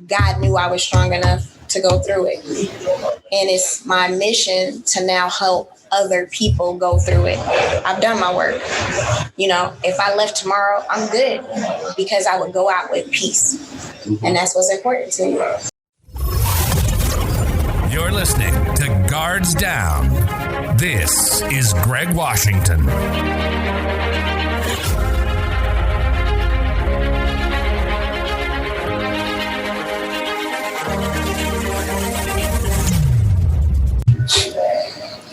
God knew I was strong enough to go through it. And it's my mission to now help other people go through it. I've done my work. If I left tomorrow, I'm good because I would go out with peace. And that's what's important to me. You're listening to Guards Down. This is Greg Washington.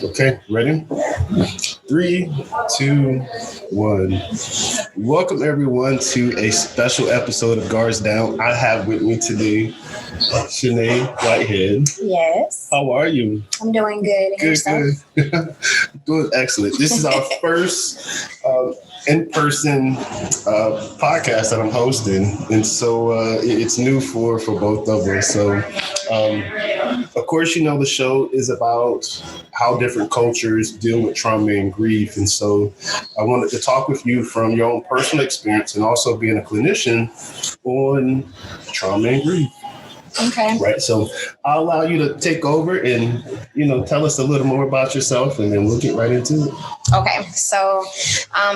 Okay, ready? 3, 2, 1. Welcome everyone to a special episode of Guards Down. I have with me today Shanae Whitehead. Yes. How are you? I'm doing good. Good. Doing excellent. This is our first in-person podcast that I'm hosting, and so it's new for both of us. So, of course, the show is about how different cultures deal with trauma and grief, and so I wanted to talk with you from your own personal experience and also being a clinician on trauma and grief. Okay. Right. So I'll allow you to take over and, tell us a little more about yourself, and then we'll get right into it. Okay. So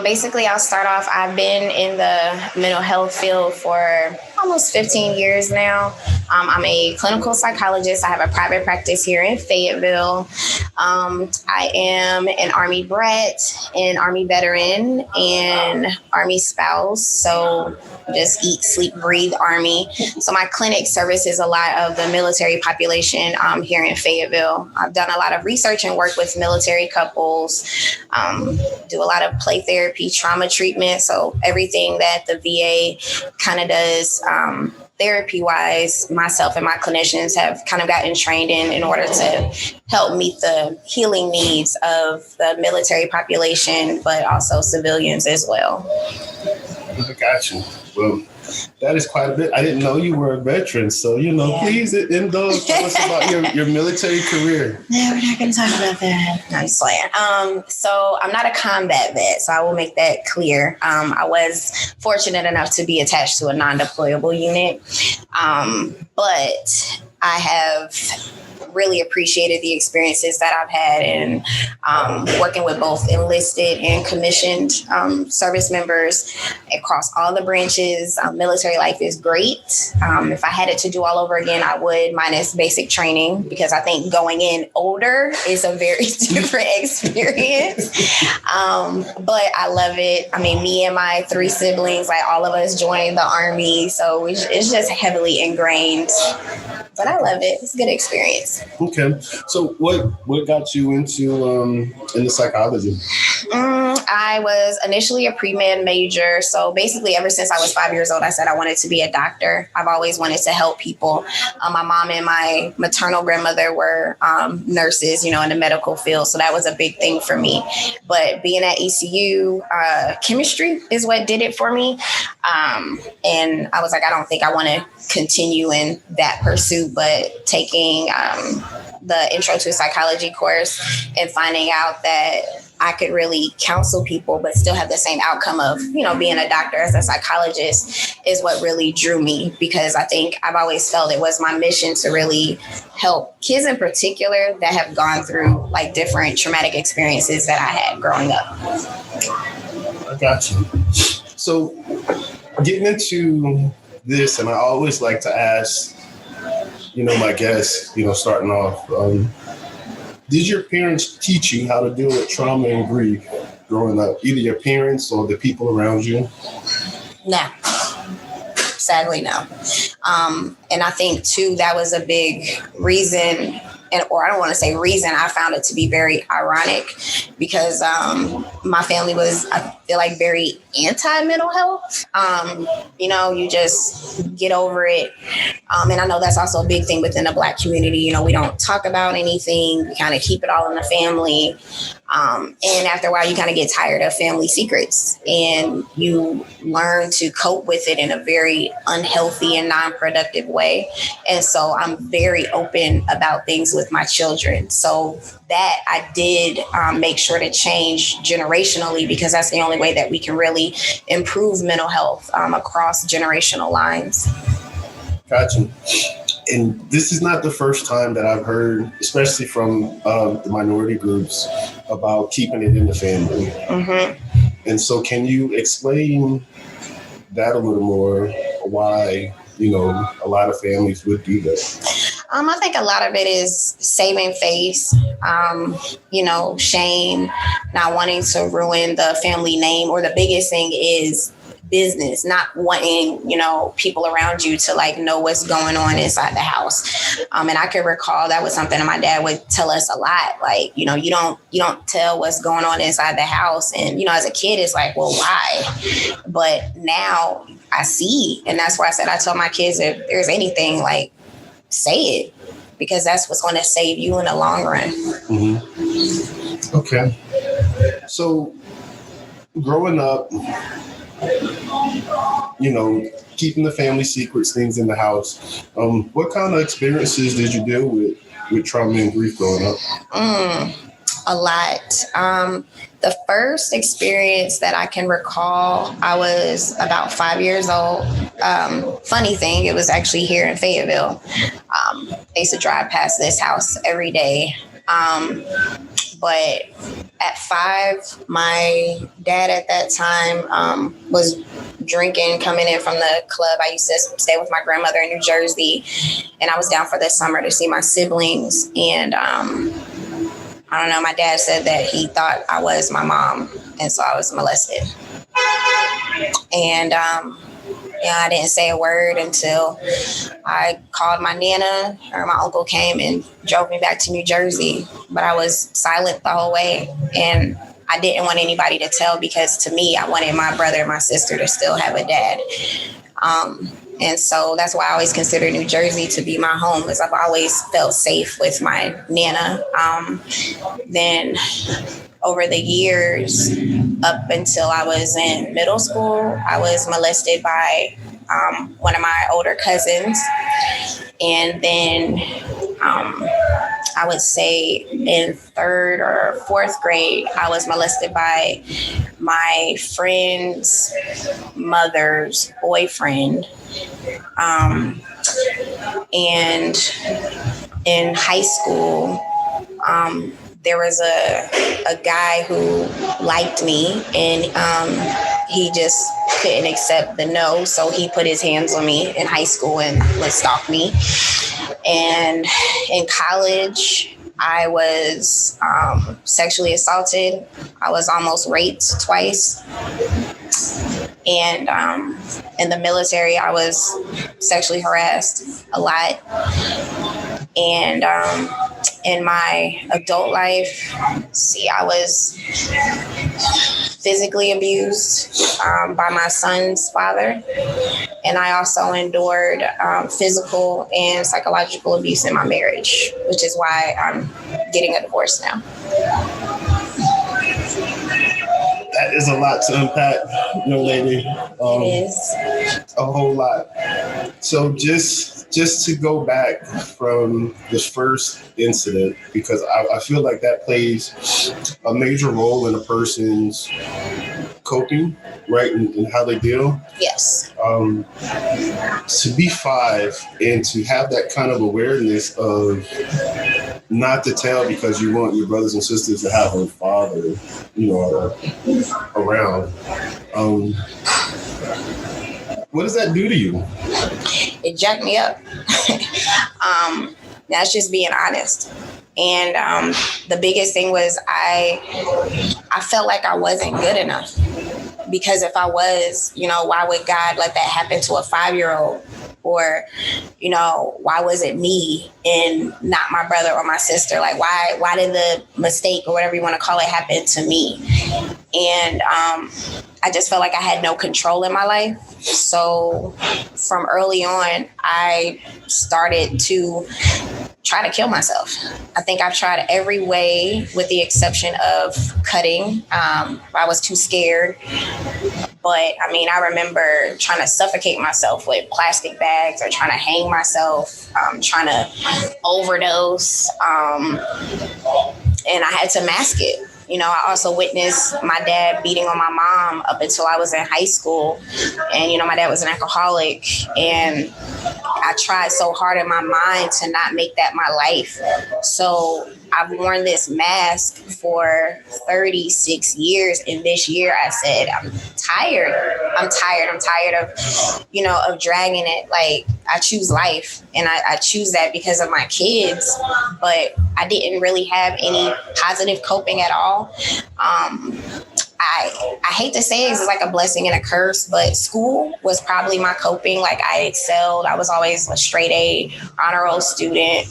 basically, I'll start off. I've been in the mental health field for almost 15 years now. I'm a clinical psychologist. I have a private practice here in Fayetteville. I am an Army brat, an Army veteran, and Army spouse. So just eat, sleep, breathe Army. So my clinic services a lot of the military population here in Fayetteville. I've done a lot of research and work with military couples, do a lot of play therapy, trauma treatment. So everything that the VA kind of does therapy-wise, myself and my clinicians have kind of gotten trained in order to help meet the healing needs of the military population, but also civilians as well. I got you. Well, that is quite a bit. I didn't know you were a veteran. So, Please indulge. Tell us about your military career. No, we're not going to talk about that. No, I'm just playing. So I'm not a combat vet, so I will make that clear. I was fortunate enough to be attached to a non-deployable unit, but I have really appreciated the experiences that I've had in working with both enlisted and commissioned service members across all the branches. Military life is great. If I had it to do all over again, I would, minus basic training, because I think going in older is a very different experience. But I love it. I mean, me and my 3 siblings, like all of us joined the Army. So it's just heavily ingrained. But I love it. It's a good experience. Okay. So what got you into psychology? I was initially a pre-med major. So basically, ever since I was 5 years old, I said I wanted to be a doctor. I've always wanted to help people. My mom and my maternal grandmother were nurses, in the medical field. So that was a big thing for me. But being at ECU, chemistry is what did it for me. And I was like, I don't think I want to continue in that pursuit, but taking the intro to psychology course and finding out that I could really counsel people, but still have the same outcome of, being a doctor as a psychologist is what really drew me, because I think I've always felt it was my mission to really help kids in particular that have gone through like different traumatic experiences that I had growing up. I got you. So getting into this, and I always like to ask, my guests, starting off, did your parents teach you how to deal with trauma and grief growing up? Either your parents or the people around you? No. Sadly, no. And I think, too, that was a big reason, or I don't want to say reason, I found it to be very ironic, because my family was, I feel like, very anti-mental health. You just get over it. And I know that's also a big thing within the Black community. We don't talk about anything. We kind of keep it all in the family. And after a while, you kind of get tired of family secrets, and you learn to cope with it in a very unhealthy and non-productive way. And so I'm very open about things with my children. So that I did make sure to change generationally, because that's the only way that we can really improve mental health across generational lines. Gotcha. And this is not the first time that I've heard, especially from the minority groups, about keeping it in the family. And so can you explain that a little more, why, a lot of families would do that? I think a lot of it is saving face, shame, not wanting to ruin the family name, or the biggest thing is business, not wanting, people around you to like know what's going on inside the house. And I can recall that was something that my dad would tell us a lot. Like, you don't tell what's going on inside the house. And, as a kid, it's like, well, why? But now I see. And that's why I said, I tell my kids, if there's anything, like, say it, because that's what's going to save you in the long run. Mm-hmm. Okay. So growing up, keeping the family secrets, things in the house, what kind of experiences did you deal with trauma and grief growing up? A lot. The first experience that I can recall, I was about 5 years old. Funny thing, it was actually here in Fayetteville. I used to drive past this house every day. But at 5, my dad at that time was drinking, coming in from the club. I used to stay with my grandmother in New Jersey, and I was down for the summer to see my siblings. And I don't know, my dad said that he thought I was my mom, and so I was molested. And I didn't say a word until I called my Nana, or my uncle came and drove me back to New Jersey. But I was silent the whole way, and I didn't want anybody to tell, because to me, I wanted my brother and my sister to still have a dad. And so that's why I always consider New Jersey to be my home, because I've always felt safe with my Nana. Then over the years, up until I was in middle school, I was molested by one of my older cousins. And then I would say in 3rd or 4th grade, I was molested by my friend's mother's boyfriend. And in high school, there was a guy who liked me, and he just couldn't accept the no. So he put his hands on me in high school and would stalk me. And in college, I was sexually assaulted. I was almost raped twice. And in the military, I was sexually harassed a lot. And in my adult life, I was physically abused by my son's father. And I also endured physical and psychological abuse in my marriage, which is why I'm getting a divorce now. That is a lot to unpack, lady. It is. A whole lot. So just to go back from the first incident, because I feel like that plays a major role in a person's coping, right, and how they deal. Yes. To be 5 and to have that kind of awareness of not to tell because you want your brothers and sisters to have a father, around. What does that do to you? It jacked me up. That's just being honest. And the biggest thing was I felt like I wasn't good enough. Because if I was, why would God let that happen to a 5-year-old? Or, why was it me and not my brother or my sister? Like, why did the mistake, or whatever you want to call it, happen to me? And I just felt like I had no control in my life. So from early on, I started to try to kill myself. I think I've tried every way with the exception of cutting. I was too scared. But I remember trying to suffocate myself with plastic bags, or trying to hang myself, trying to overdose. And I had to mask it. I also witnessed my dad beating on my mom up until I was in high school. And, my dad was an alcoholic. And I tried so hard in my mind to not make that my life. So I've worn this mask for 36 years. And this year I said, I'm tired. I'm tired of, of dragging it. Like, I choose life, and I choose that because of my kids, but I didn't really have any positive coping at all. I hate to say it's like a blessing and a curse, but school was probably my coping. Like, I excelled. I was always a straight A, honor roll student,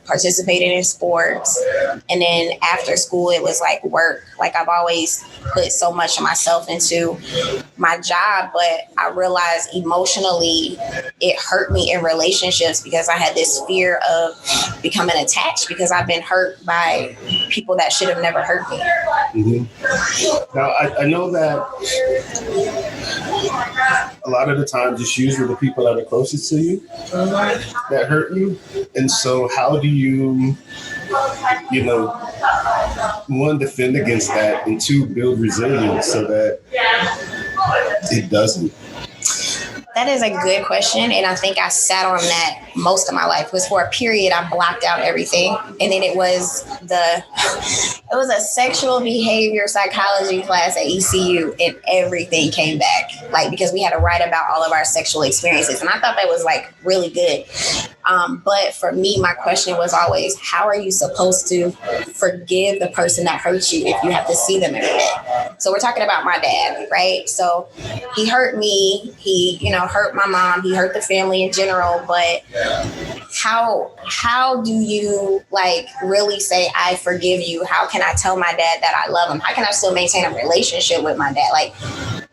participated in sports. And then after school, it was like work. Like, I've always put so much of myself into my job, but I realized emotionally it hurt me in relationships because I had this fear of becoming attached because I've been hurt by people that should have never hurt me. Mm-hmm. Now, I know that a lot of the times it's usually the people that are closest to you that hurt you. And so how do you, one, defend against that, and two, build resilience so that it doesn't? That is a good question. And I think I sat on that most of my life. It was for a period I blocked out everything. And then it was a sexual behavior psychology class at ECU, and everything came back. Like, because we had to write about all of our sexual experiences. And I thought that was like really good. But for me, my question was always, how are you supposed to forgive the person that hurt you if you have to see them every day? So we're talking about my dad, right? So he hurt me. He, hurt my mom. He hurt the family in general. But how do you like really say, I forgive you? How can I tell my dad that I love him? How can I still maintain a relationship with my dad? Like,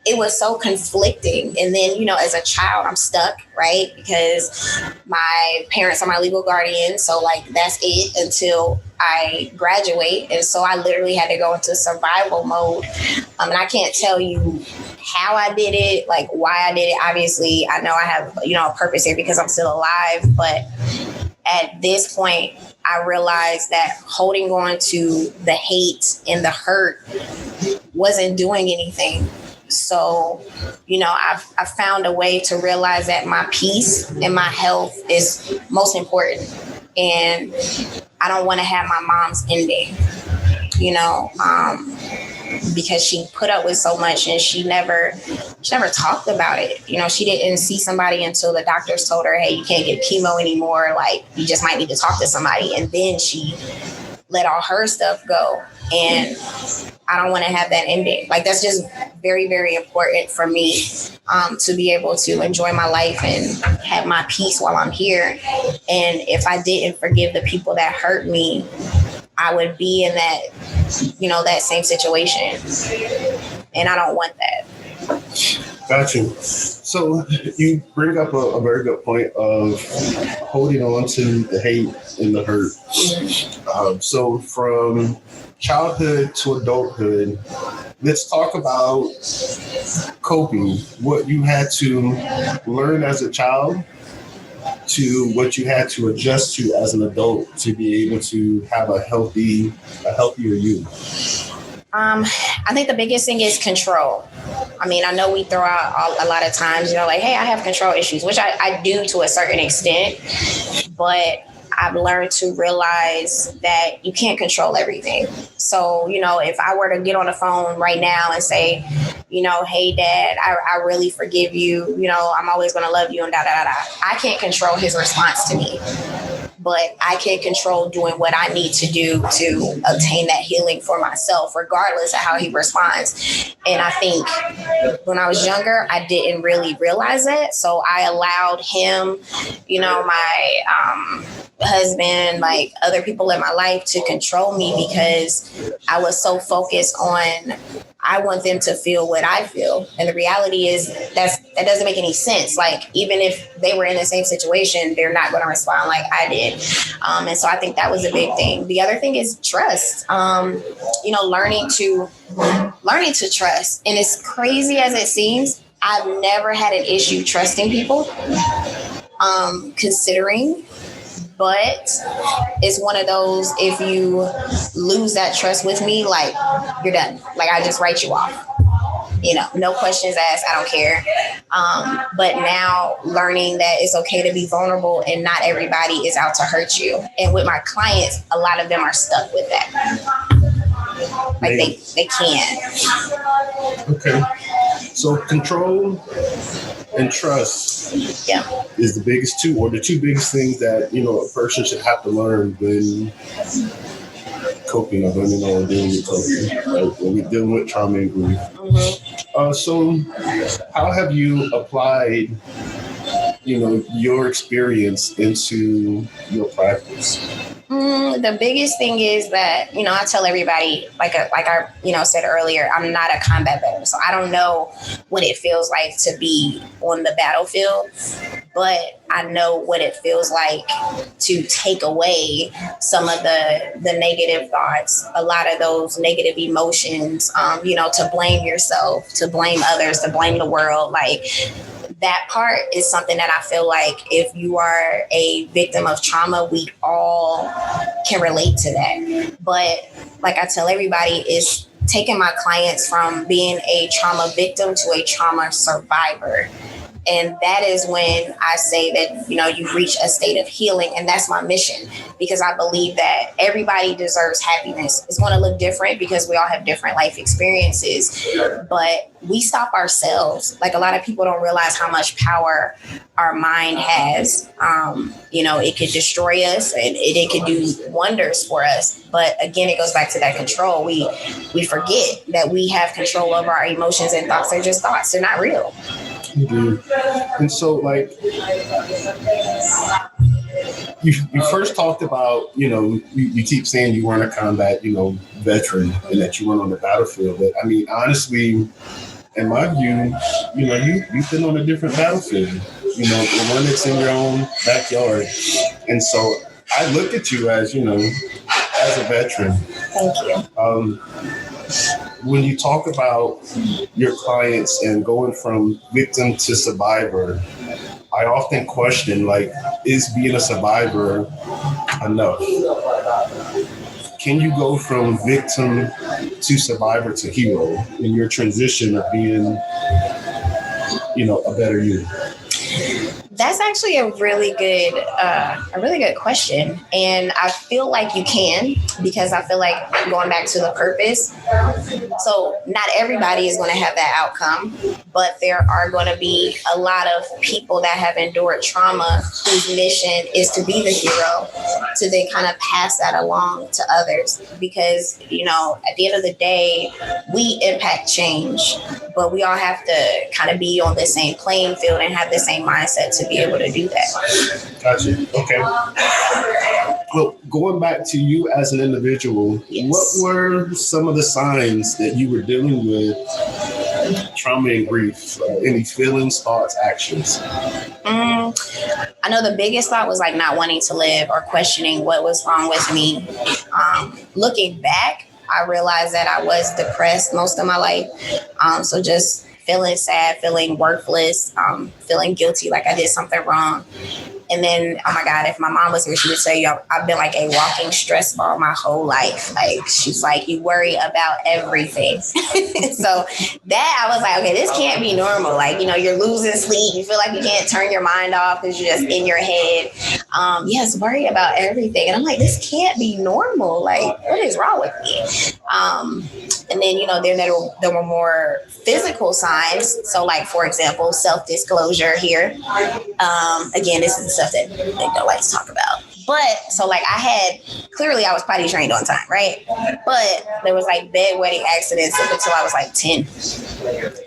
it was so conflicting. And then, as a child, I'm stuck, right? Because my parents are my legal guardian. So like, that's it until I graduate. And so I literally had to go into survival mode. And I can't tell you how I did it, like why I did it. Obviously, I know I have, a purpose here because I'm still alive. But at this point, I realized that holding on to the hate and the hurt wasn't doing anything. So, I've found a way to realize that my peace and my health is most important. And I don't want to have my mom's ending, because she put up with so much and she never talked about it. She didn't see somebody until the doctors told her, hey, you can't get chemo anymore. Like, you just might need to talk to somebody. And then she let all her stuff go. And I don't want to have that ending. Like, that's just very, very important for me to be able to enjoy my life and have my peace while I'm here. And if I didn't forgive the people that hurt me, I would be in that, that same situation. And I don't want that. Got you. So you bring up a very good point of holding on to the hate and the hurt. So from childhood to adulthood, let's talk about coping, what you had to learn as a child to what you had to adjust to as an adult to be able to have a healthier you. I think the biggest thing is control. I mean, I know we throw out a lot of times, like, hey, I have control issues, which I do to a certain extent, but I've learned to realize that you can't control everything. So, if I were to get on the phone right now and say, hey, Dad, I really forgive you. I'm always going to love you and da, da, da, da. I can't control his response to me, but I can control doing what I need to do to obtain that healing for myself, regardless of how he responds. And I think when I was younger, I didn't really realize it. So I allowed him, my husband, like other people in my life, to control me because I was so focused on, I want them to feel what I feel. And the reality is that doesn't make any sense. Like, even if they were in the same situation, they're not going to respond like I did. And so I think that was a big thing. The other thing is trust, learning to trust. And as crazy as it seems, I've never had an issue trusting people, considering. But it's one of those, if you lose that trust with me, like, you're done. Like, I just write you off. no questions asked. I don't care. But now learning that it's okay to be vulnerable and not everybody is out to hurt you. And with my clients, a lot of them are stuck with that. Like they can't. Okay. So control and trust is the biggest the two biggest things that, a person should have to learn when coping or dealing with coping, right? When we're dealing with trauma and grief. Mm-hmm. So how have you applied, your experience into your practice? The biggest thing is that, I tell everybody, like I said earlier, I'm not a combat veteran, so I don't know what it feels like to be on the battlefield, but I know what it feels like to take away some of the negative thoughts, a lot of those negative emotions, to blame yourself, to blame others, to blame the world. Like, that part is something that I feel like if you are a victim of trauma, we all can relate to that. But like I tell everybody, it's taking my clients from being a trauma victim to a trauma survivor. And that is when I say that, you reach a state of healing. And that's my mission, because I believe that everybody deserves happiness. It's going to look different because we all have different life experiences. But we stop ourselves. Like, a lot of people don't realize how much power our mind has. It could destroy us and it could do wonders for us. But again, it goes back to that control. We forget that we have control over our emotions, and thoughts are just thoughts. They're not real. Mm-hmm. And so, like, you first talked about, you keep saying you weren't a combat, veteran, and that you weren't on the battlefield. But I mean, honestly, in my view, you've been on a different battlefield, the one that's in your own backyard. And so I look at you as, as a veteran. Thank you. When you talk about your clients and going from victim to survivor, I often question, like, is being a survivor enough? Can you go from victim to survivor to hero in your transition of being, a better you? That's actually a really good question. And I feel like you can, because I feel like, going back to the purpose. So not everybody is going to have that outcome, but there are going to be a lot of people that have endured trauma whose mission is to be the hero, to then kind of pass that along to others. Because, at the end of the day, we impact change, but we all have to kind of be on the same playing field and have the same mindset to be able to do that. Gotcha. Okay. Well, going back to you as an individual, yes. What were some of the signs that you were dealing with trauma and grief? Any feelings, thoughts, actions? I know the biggest thought was like not wanting to live or questioning what was wrong with me. Looking back, I realized that I was depressed most of my life. So just feeling sad, feeling worthless, feeling guilty, like I did something wrong. And then, oh my God, if my mom was here, she would tell you I've been like a walking stress ball my whole life. Like, she's like, you worry about everything. So that, I was like, okay, this can't be normal. Like, you're losing sleep. You feel like you can't turn your mind off because you're just in your head. Yes, worry about everything. And I'm like, this can't be normal. Like, what is wrong with me? And then, there were more physical signs. So, like, for example, self-disclosure here. Again, this is the stuff that they don't like to talk about. But so, like, I was potty trained on time, right? But there was like bedwetting accidents up until I was like 10.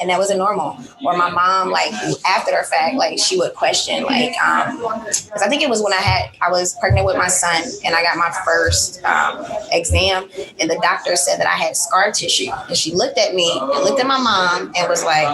And that wasn't normal. Or my mom, like, after the fact, like, she would question, like, because I think it was when I was pregnant with my son and I got my first exam, and the doctor said that I had scar tissue. And she looked at me and looked at my mom and was like,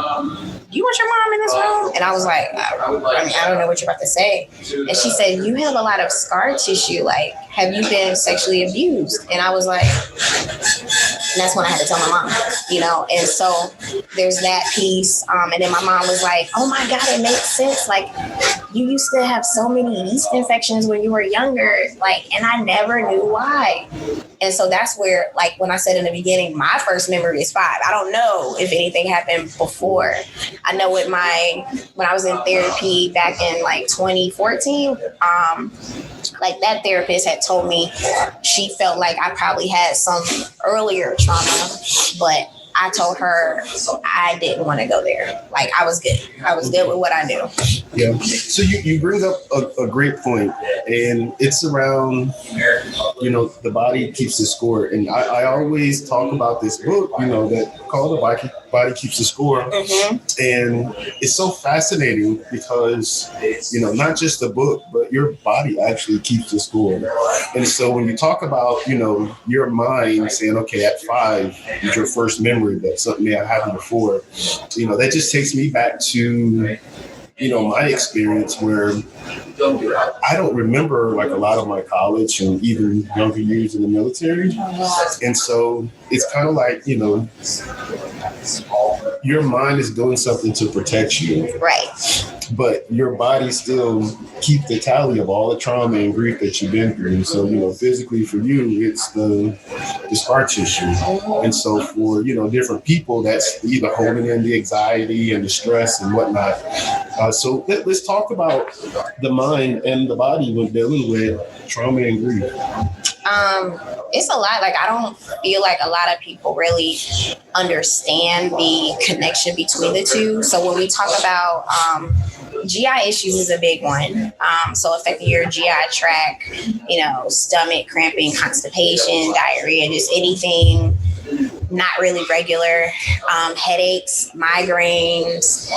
you want your mom in this room? And I was like, I don't know what you're about to say. And she said, you have a lot of scar tissue. Like, have you been sexually abused? And I was like, and that's when I had to tell my mom, and so there's that piece. And then my mom was like, oh my God, it makes sense. Like, you used to have so many yeast infections when you were younger, like, and I never knew why. And so that's where, like, when I said in the beginning, my first memory is 5. I don't know if anything happened before. I know when I was in therapy back in like 2014, like that therapist had told me she felt like I probably had some earlier trauma, but I told her I didn't want to go there. Like, I was good. I was good with what I knew. Yeah. So you bring up a great point, and it's around, the body keeps the score. And I always talk about this book, that called The Body Keeps the Score. Mm-hmm. And it's so fascinating because, not just the book, but your body actually keeps the score. And so when you talk about, your mind saying, okay, at 5 is your first memory that something may have happened before, that just takes me back to, my experience where I don't remember like a lot of my college and even younger years in the military. And so it's kind of like, your mind is doing something to protect you. Right. But your body still keeps the tally of all the trauma and grief that you've been through. So, physically for you, it's the scar tissue. And so for, different people, that's either holding in the anxiety and the stress and whatnot. So let's talk about the mind and the body when dealing with trauma and grief. It's a lot. Like, I don't feel like a lot of people really understand the connection between the two. So when we talk about GI issues is a big one. So affecting your GI tract, stomach cramping, constipation, diarrhea, just anything not really regular, headaches, migraines.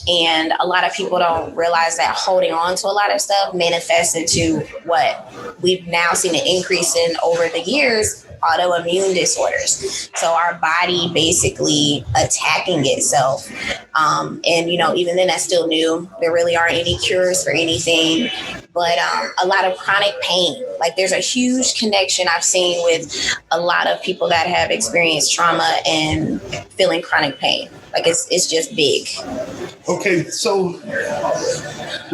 And a lot of people don't realize that holding on to a lot of stuff manifests into what we've now seen an increase in over the years, autoimmune disorders. So our body basically attacking itself. And, even then that's still new. There really aren't any cures for anything. But a lot of chronic pain, like there's a huge connection I've seen with a lot of people that have experienced trauma and feeling chronic pain. Like it's just big. Okay, so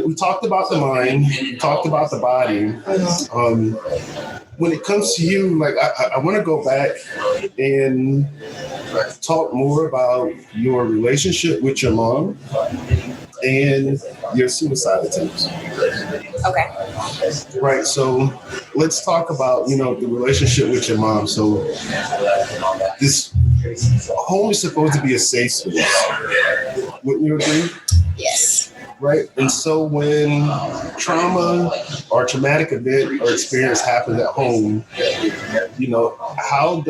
we talked about the mind, we talked about the body. When it comes to you, like I want to go back and talk more about your relationship with your mom and your suicide attempts. Okay. Right. So let's talk about, the relationship with your mom. So this home is supposed to be a safe space. Wouldn't you agree? Yes. Right. And so when trauma or traumatic event or experience happens at home, how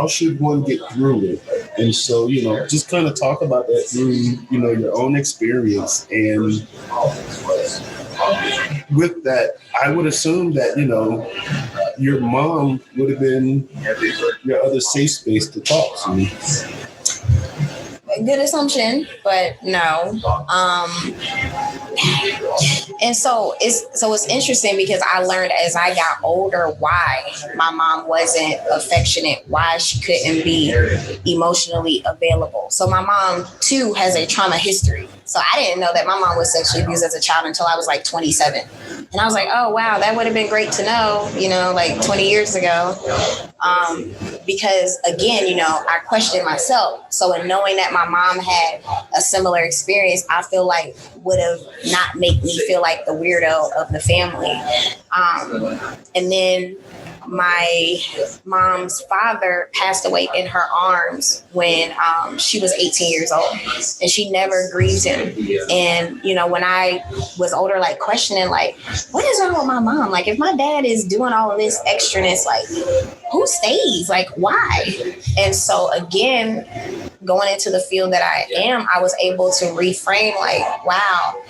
should one get through it? And so, just kind of talk about that through, your own experience. And with that, I would assume that, your mom would have been your other safe space to talk to. Good assumption, but no. And so it's interesting because I learned as I got older why my mom wasn't affectionate, why she couldn't be emotionally available. So my mom too has a trauma history. So I didn't know that my mom was sexually abused as a child until I was like 27. And I was like, oh, wow, that would have been great to know, like 20 years ago. Because again, I questioned myself. So in knowing that my mom had a similar experience, I feel like would have not made me feel like the weirdo of the family. And then my mom's father passed away in her arms when she was 18 years old, and she never grieved him. And, when I was older, like questioning, like, what is wrong with my mom? Like, if my dad is doing all of this extraness, like, who stays? Like, why? And so again, going into the field that I am, I was able to reframe like, wow,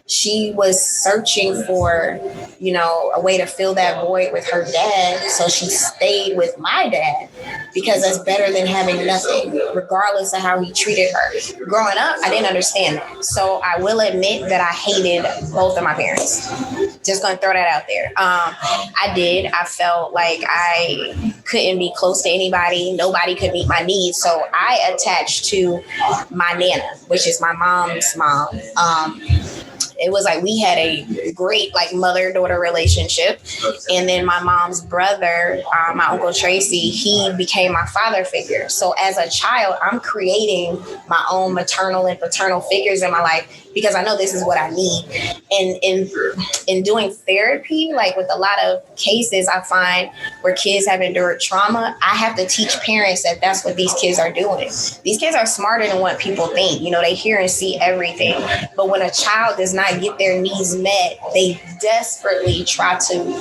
she was searching for, a way to fill that void with her dad. So she stayed with my dad. because that's better than having nothing, regardless of how he treated her. Growing up, I didn't understand that. So I will admit that I hated both of my parents. Just gonna throw that out there. I did. I felt like I couldn't be close to anybody. Nobody could meet my needs. So I attached to my Nana, which is my mom's mom. It was like we had a great like mother-daughter relationship. And then my mom's brother, my Uncle Tracy, he became my father figure. So as a child, I'm creating my own maternal and paternal figures in my life because I know this is what I need. And in doing therapy, like with a lot of cases I find where kids have endured trauma, I have to teach parents that that's what these kids are doing. These kids are smarter than what people think. You know, they hear and see everything. But when a child does not get their needs met, they desperately try to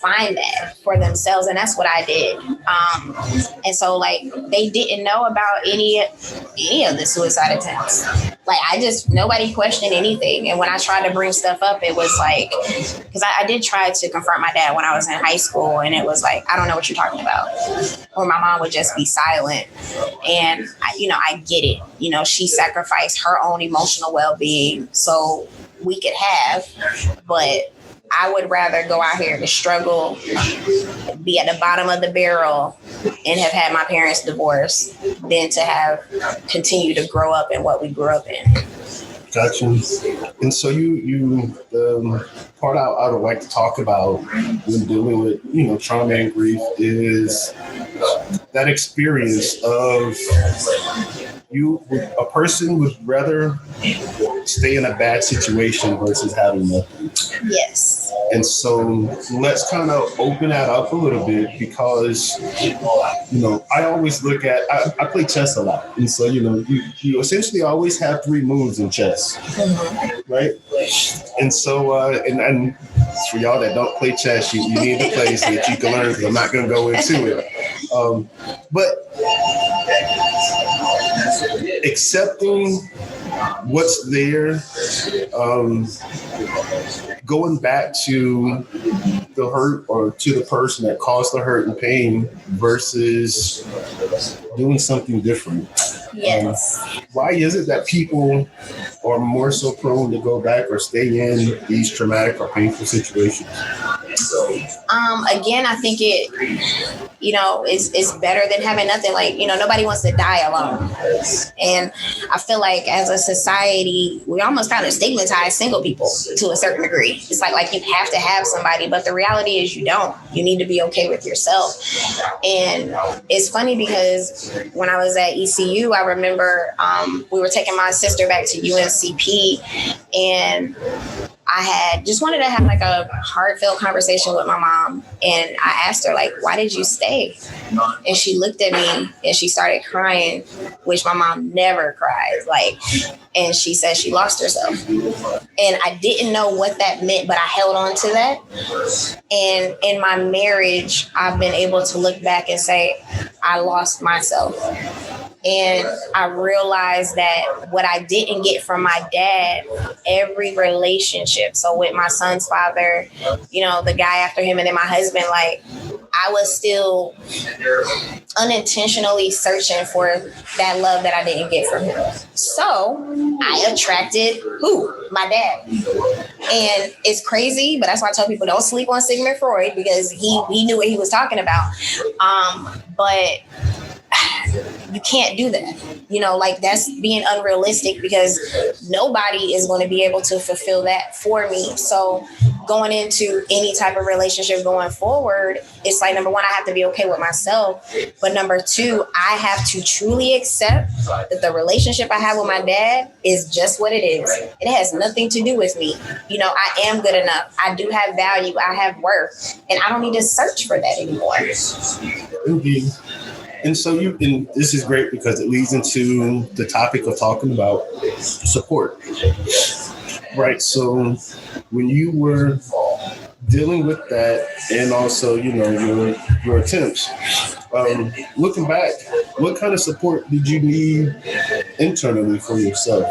find that for themselves. And that's what I did. And so like they didn't know about any of the suicide attempts. Like nobody questioned anything. And when I tried to bring stuff up, it was like, because I did try to confront my dad when I was in high school, and it was like, I don't know what you're talking about. Or my mom would just be silent. And I get it. She sacrificed her own emotional well-being so we could have, but I would rather go out here to struggle, be at the bottom of the barrel, and have had my parents divorce than to have continued to grow up in what we grew up in. Gotcha. And so you part I would like to talk about when dealing with, trauma and grief is that experience of a person would rather stay in a bad situation versus having nothing. Yes. And so let's kind of open that up a little bit because, I always look at, I play chess a lot. And so, you essentially always have 3 moves in chess, right? And so, and for y'all that don't play chess, you need to play so that you can learn, because I'm not going to go into it. But accepting what's there, going back to the hurt or to the person that caused the hurt and pain versus doing something different. Yes. Why is it that people are more so prone to go back or stay in these traumatic or painful situations? Again, I think it's better than having nothing. Like, nobody wants to die alone. And I feel like as a society, we almost kind of stigmatize single people to a certain degree. It's like you have to have somebody, but the reality is you don't. You need to be okay with yourself. And it's funny because when I was at ECU, I remember we were taking my sister back to UNCP, and I had just wanted to have like a heartfelt conversation with my mom. And I asked her, like, why did you stay? And she looked at me and she started crying, which my mom never cries. And she said she lost herself. And I didn't know what that meant, but I held on to that. And in my marriage, I've been able to look back and say, I lost myself. And I realized that what I didn't get from my dad, every relationship. So with my son's father, the guy after him, and then my husband, I was still unintentionally searching for that love that I didn't get from him. So I attracted who? My dad. And it's crazy, but that's why I tell people don't sleep on Sigmund Freud, because he knew what he was talking about. But you can't do that. That's being unrealistic, because nobody is going to be able to fulfill that for me. So going into any type of relationship going forward, it's like, number one, I have to be okay with myself. But number two, I have to truly accept that the relationship I have with my dad is just what it is. It has nothing to do with me. I am good enough. I do have value. I have worth. And I don't need to search for that anymore. Indeed. And so and this is great because it leads into the topic of talking about support, right? So when you were dealing with that, and also, your attempts, looking back, what kind of support did you need internally for yourself?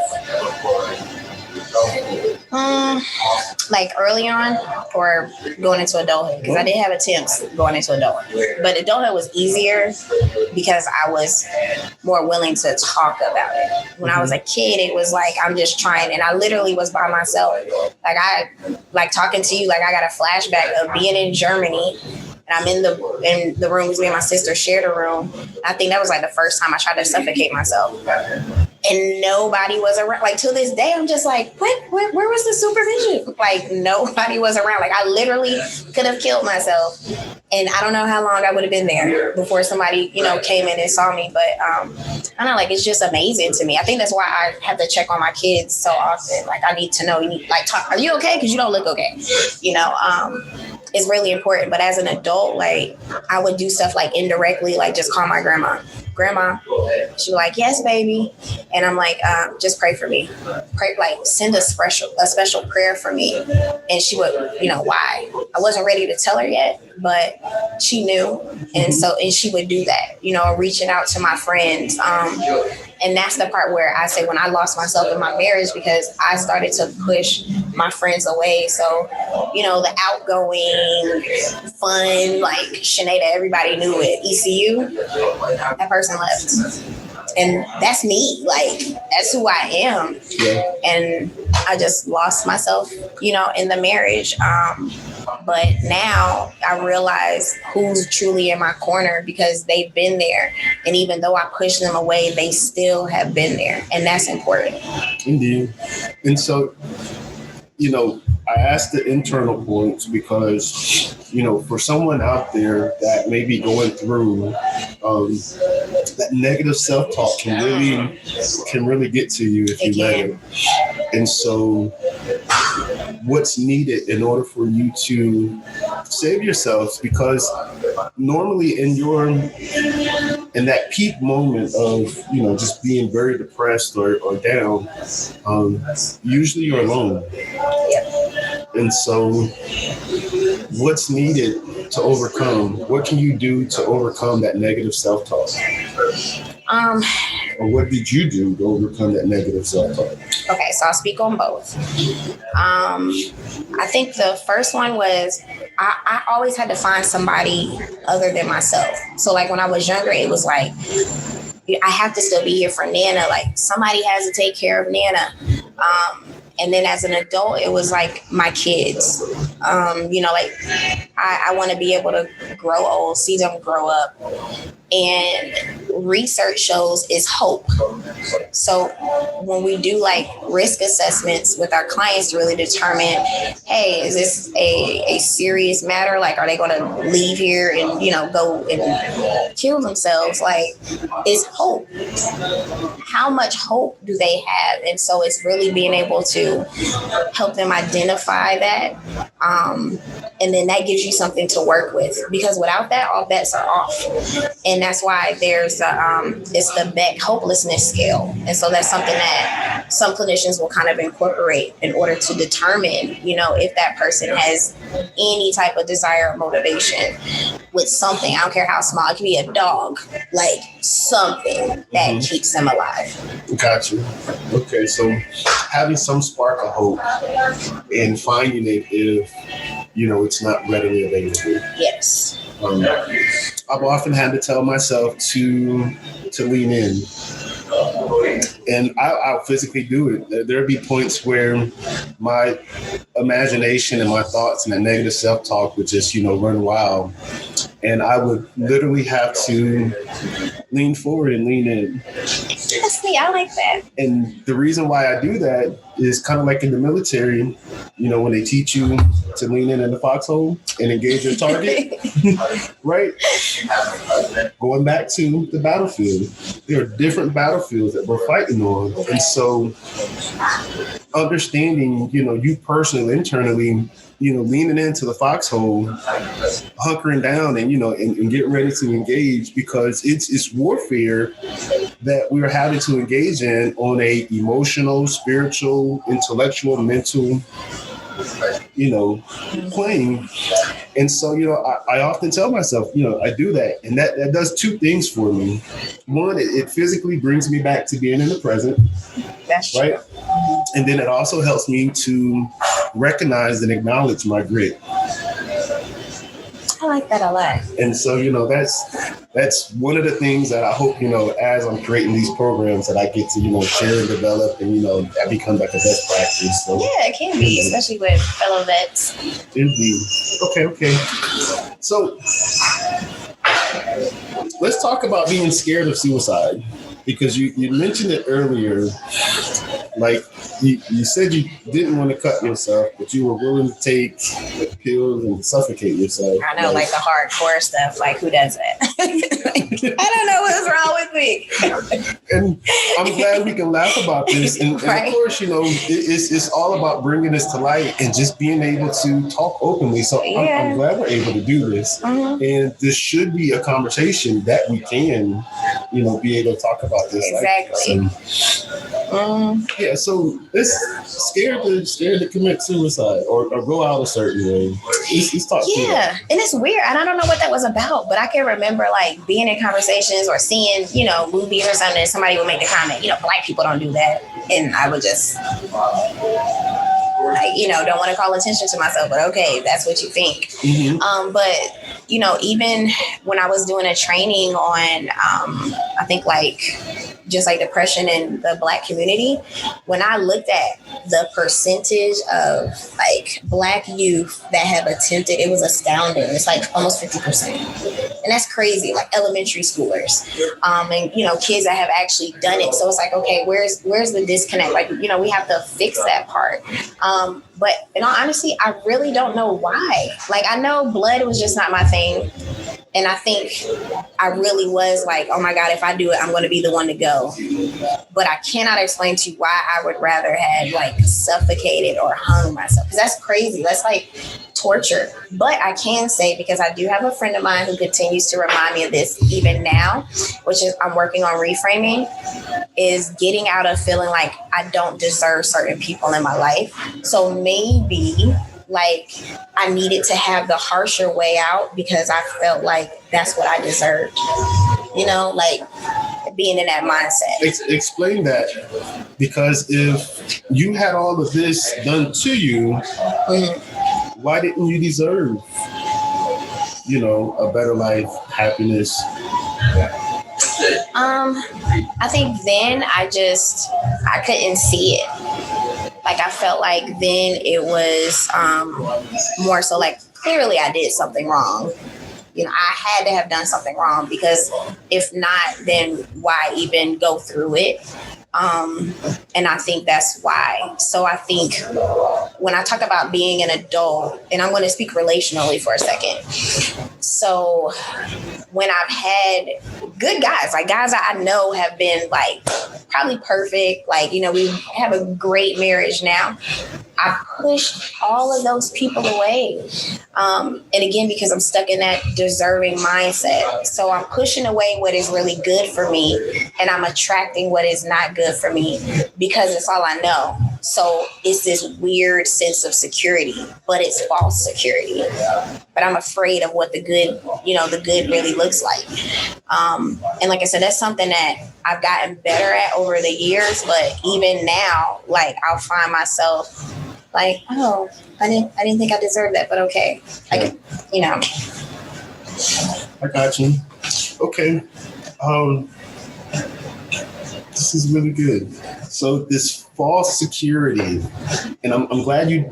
Like early on or going into adulthood? Because I did have attempts going into adulthood, but adulthood was easier because I was more willing to talk about it. When I was a kid, it was like I'm just trying, and I literally was by myself. Like talking to you, like I got a flashback of being in Germany. And I'm in the room because me and my sister shared a room. I think that was like the first time I tried to suffocate myself. And nobody was around. Like to this day, I'm just like, what? Where was the supervision? Like nobody was around. Like I literally could have killed myself. And I don't know how long I would have been there before somebody, came in and saw me. But I don't know, like it's just amazing to me. I think that's why I have to check on my kids so often. Like I need to know, talk, are you okay? Because you don't look okay. It's really important. But as an adult, like I would do stuff like indirectly, like just call my grandma. She was like, yes, baby. And I'm like, just pray for me. Pray, like send a special prayer for me. And she would, why? I wasn't ready to tell her yet, but she knew. And she would do that, reaching out to my friends. And that's the part where I say when I lost myself in my marriage, because I started to push my friends away. So, the outgoing, fun, like Sinead, everybody knew it. ECU, that person left. And that's me. Like, that's who I am. Yeah. And I just lost myself, in the marriage. But now I realize who's truly in my corner because they've been there. And even though I push them away, they still have been there. And that's important. Indeed. And so, I asked the internal points because, for someone out there that may be going through that negative self-talk can really get to you if you let it. And so what's needed in order for you to save yourselves, because normally in that peak moment of, just being very depressed or down, usually you're alone. And so what's needed to overcome? What can you do to overcome that negative self-talk? Or what did you do to overcome that negative self-talk? Okay, so I'll speak on both. I think the first one was I always had to find somebody other than myself. So like when I was younger, it was like, I have to still be here for Nana. Like somebody has to take care of Nana. And then as an adult, it was like my kids, I want to be able to grow old, see them grow up. And research shows is hope. So when we do like risk assessments with our clients to really determine, hey, is this a serious matter? Like, are they going to leave here and, go and kill themselves? Like, it's hope. How much hope do they have? And so it's really being able to help them identify that. And then that gives you something to work with, because without that, all bets are off. And that's why there's it's the Beck hopelessness scale. And so that's something that some clinicians will kind of incorporate in order to determine, if that person has any type of desire or motivation with something. I don't care how small. It could be a dog, like something that keeps them alive. Got you. Okay, so having some spark of hope and finding it if, it's not readily available. Yes. I've often had to tell myself to lean in. And I'll physically do it. There'll be points where my imagination and my thoughts and that negative self-talk would just, run wild. And I would literally have to lean forward and lean in. That's me. I like that. And the reason why I do that is kind of like in the military, when they teach you to lean in the foxhole and engage your target, right? Going back to the battlefield, there are different battlefields that we're fighting on. And so understanding, you personally, internally, leaning into the foxhole, hunkering down and, and getting ready to engage, because it's warfare that we're having to engage in on a emotional, spiritual, intellectual, mental, plane. And so, I often tell myself, I do that. And that does two things for me. One, it physically brings me back to being in the present. That's right. And then it also helps me to recognize and acknowledge my grit. I like that a lot. And so, that's one of the things that I hope, as I'm creating these programs that I get to, share and develop, and, that becomes like a best practice. So, yeah, it can be, especially with fellow vets. Indeed. Okay. So let's talk about being scared of suicide, because you mentioned it earlier. Like you said you didn't want to cut yourself, but you were willing to take pills and suffocate yourself. I know, like the hardcore stuff. Like, who does that? I don't know what's wrong with me. And I'm glad we can laugh about this. And Right. of course, it's all about bringing this to light and just being able to talk openly. So I'm glad we're able to do this. Mm-hmm. And this should be a conversation that we can, be able to talk about this. Exactly. Yeah, so it's scared to commit suicide or go out a certain way. Let's talk. Yeah, and it's weird, and I don't know what that was about, but I can remember like being in conversations or seeing, movies or something, and somebody would make the comment, Black people don't do that, and I would just, don't want to call attention to myself, but okay, that's what you think. Mm-hmm. But even when I was doing a training on, I think just like depression in the Black community, when I looked at the percentage of Black youth that have attempted, it was astounding. It's almost 50%. And that's crazy, elementary schoolers. And kids that have actually done it. So it's okay, where's the disconnect? We have to fix that part. But in all honesty, I really don't know why. I know blood was just not my thing. And I think I really was oh my God, if I do it, I'm going to be the one to go. But I cannot explain to you why I would rather have suffocated or hung myself. Because that's crazy. That's torture. But I can say, because I do have a friend of mine who continues to remind me of this even now, which is I'm working on reframing, is getting out of feeling like I don't deserve certain people in my life. So maybe I needed to have the harsher way out because I felt that's what I deserved. Being in that mindset. Explain that, because if you had all of this done to you, why didn't you deserve, a better life, happiness? I think then I couldn't see it. I felt then it was more so clearly I did something wrong. I had to have done something wrong, because if not, then why even go through it? And I think that's why. So I think when I talk about being an adult, and I'm going to speak relationally for a second. So when I've had good guys, guys that I know have been probably perfect, we have a great marriage now, I pushed all of those people away. And again, because I'm stuck in that deserving mindset. So I'm pushing away what is really good for me, and I'm attracting what is not good for me because it's all I know. So it's this weird sense of security, but it's false security. But I'm afraid of what the good really looks like. And like I said, that's something that I've gotten better at over the years. But even now, I'll find myself oh, I didn't think I deserved that, but okay. I got you. Okay. This is really good. So this false security, and I'm glad you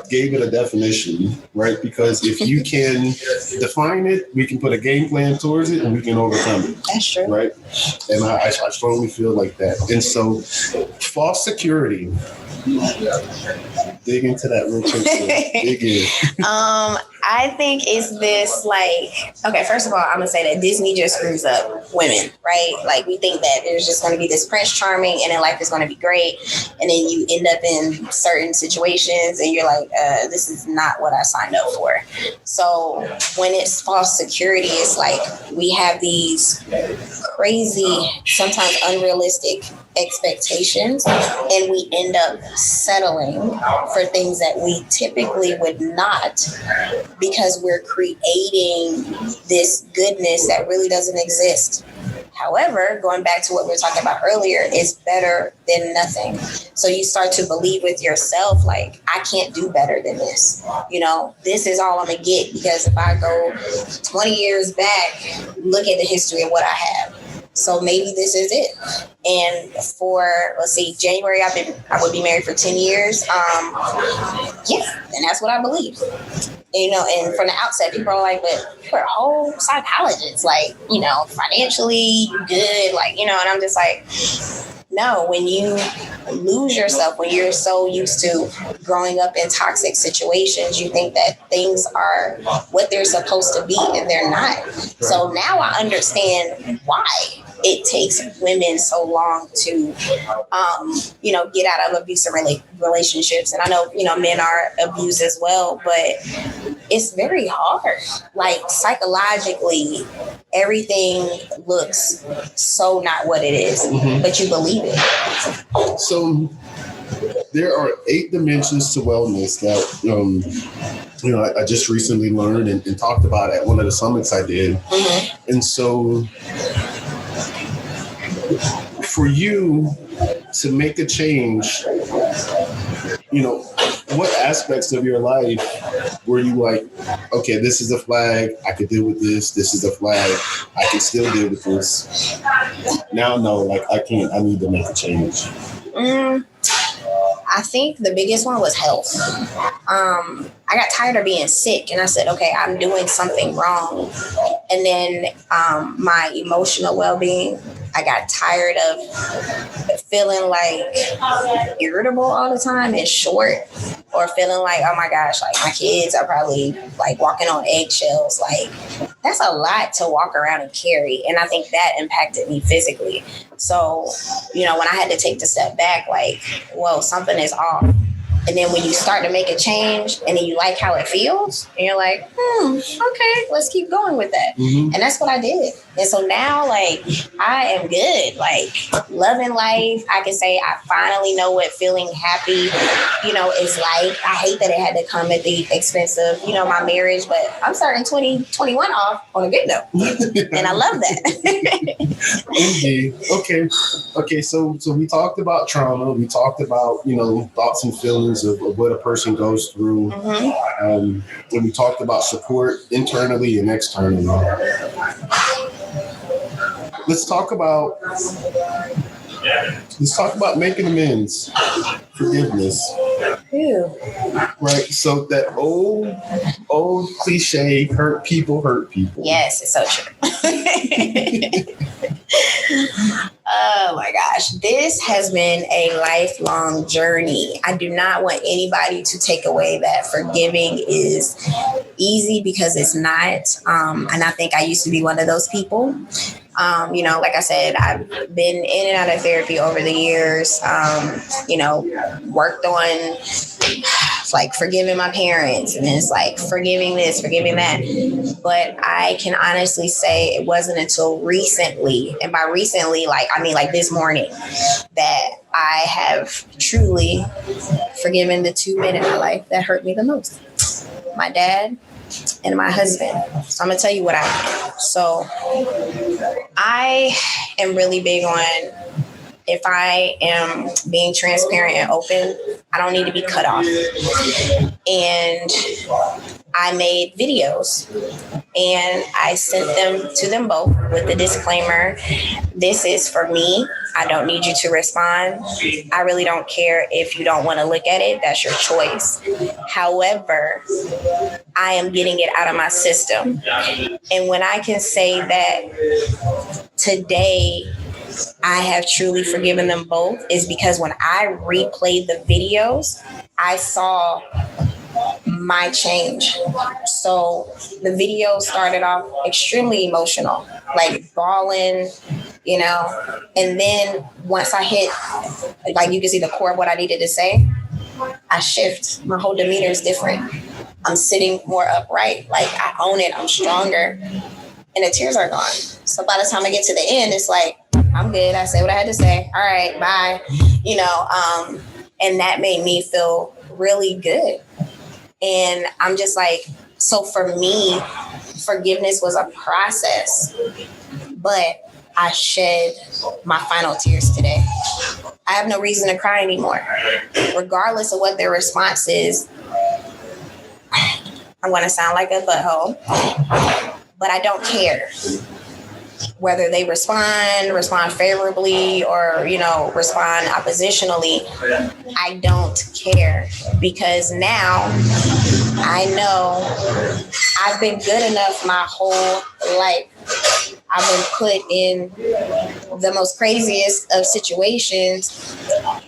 gave it a definition, right? Because if you can define it, we can put a game plan towards it and we can overcome it. That's true. Right? And I strongly feel like that. And so false security, dig into that real quick. Dig in. I think it's this okay, first of all, I'm gonna say that Disney just screws up women, right? We think that there's just gonna be this Prince Charming and then life is gonna be great, and then you end up in certain situations and you're this is not what I signed up for. So when it's false security, it's we have these crazy, sometimes unrealistic expectations, and we end up settling for things that we typically would not, because we're creating this goodness that really doesn't exist. However, going back to what we were talking about earlier, it's better than nothing. So you start to believe with yourself, like, I can't do better than this. This is all I'm going to get, because if I go 20 years back, look at the history of what I have. So maybe this is it. And for, let's see, January, I would be married for 10 years. And that's what I believe. And from the outset, people are like, but you're a whole psychologist, like, financially good, like, and I'm just like, no, when you lose yourself, when you're so used to growing up in toxic situations, you think that things are what they're supposed to be, and they're not. So now I understand why it takes women so long to, get out of abusive relationships. And I know, men are abused as well, but it's very hard. Like, psychologically, everything looks so not what it is, but you believe it. So there are 8 dimensions to wellness that, I just recently learned and talked about at one of the summits I did. And so for you to make a change, what aspects of your life were you like, okay, this is a flag, I could deal with this. This is a flag, I can still deal with this. Now, no, like, I can't, I need to make a change. I think the biggest one was health. I got tired of being sick, and I said, okay, I'm doing something wrong. And then my emotional well-being, I got tired of feeling like irritable all the time and short, or feeling like, oh my gosh, like my kids are probably like walking on eggshells. Like, that's a lot to walk around and carry. And I think that impacted me physically. So, when I had to take the step back, like, whoa, something is off. And then when you start to make a change and then you like how it feels, and you're like, okay, let's keep going with that. And that's what I did. And so now, like, I am good, like, loving life. I can say I finally know what feeling happy, is like. I hate that it had to come at the expense of, my marriage, but I'm starting 2021 off on a good note. And I love that. Indeed. Okay. So we talked about trauma. We talked about, thoughts and feelings of what a person goes through. And we talked about support internally and externally. Let's talk about making amends, forgiveness. Ew. Right. So that old cliche, hurt people hurt people. Yes, it's so true. Oh my gosh. This has been a lifelong journey. I do not want anybody to take away that forgiving is easy, because it's not. And I think I used to be one of those people. Like I said, I've been in and out of therapy over the years, worked on like forgiving my parents, and it's like forgiving this, forgiving that. But I can honestly say it wasn't until recently, and by recently, like this morning, that I have truly forgiven the 2 men in my life that hurt me the most. My dad and my husband. So I'm gonna tell you what I did. So I am really big on, if I am being transparent and open, I don't need to be cut off. And I made videos and I sent them to them both with the disclaimer, this is for me. I don't need you to respond. I really don't care if you don't want to look at it. That's your choice. However, I am getting it out of my system. And when I can say that today I have truly forgiven them both, is because when I replayed the videos, I saw my change. So the video started off extremely emotional, like bawling, and then once I hit, like, you can see the core of what I needed to say, I shift. My whole demeanor is different. I'm sitting more upright. Like, I own it. I'm stronger. And the tears are gone. So by the time I get to the end, it's like, I'm good. I said what I had to say. All right, bye. And that made me feel really good. And I'm just like, so for me, forgiveness was a process, but I shed my final tears today. I have no reason to cry anymore. Regardless of what their response is, I'm going to sound like a butthole, but I don't care whether they respond favorably, or, respond oppositionally. I don't care, because now I know I've been good enough my whole life. I've been put in the most craziest of situations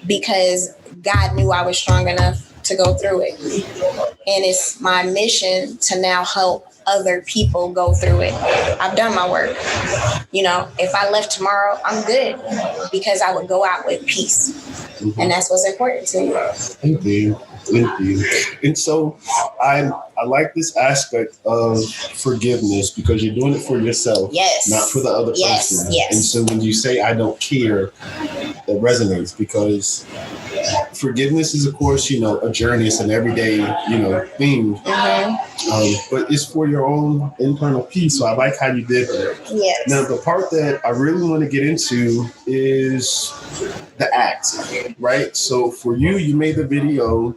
because God knew I was strong enough to go through it. And it's my mission to now help other people go through it. I've done my work. If I left tomorrow, I'm good, because I would go out with peace. Mm-hmm. And that's what's important to me. Indeed. And so I like this aspect of forgiveness, because you're doing it for yourself, yes, not for the other person. Yes. And so when you say I don't care, that resonates, because forgiveness is, of course, a journey. It's an everyday, thing. Mm-hmm. But it's for your own internal peace. So I like how you did that. Yes. Now, the part that I really want to get into is the act, right? So for you made the video,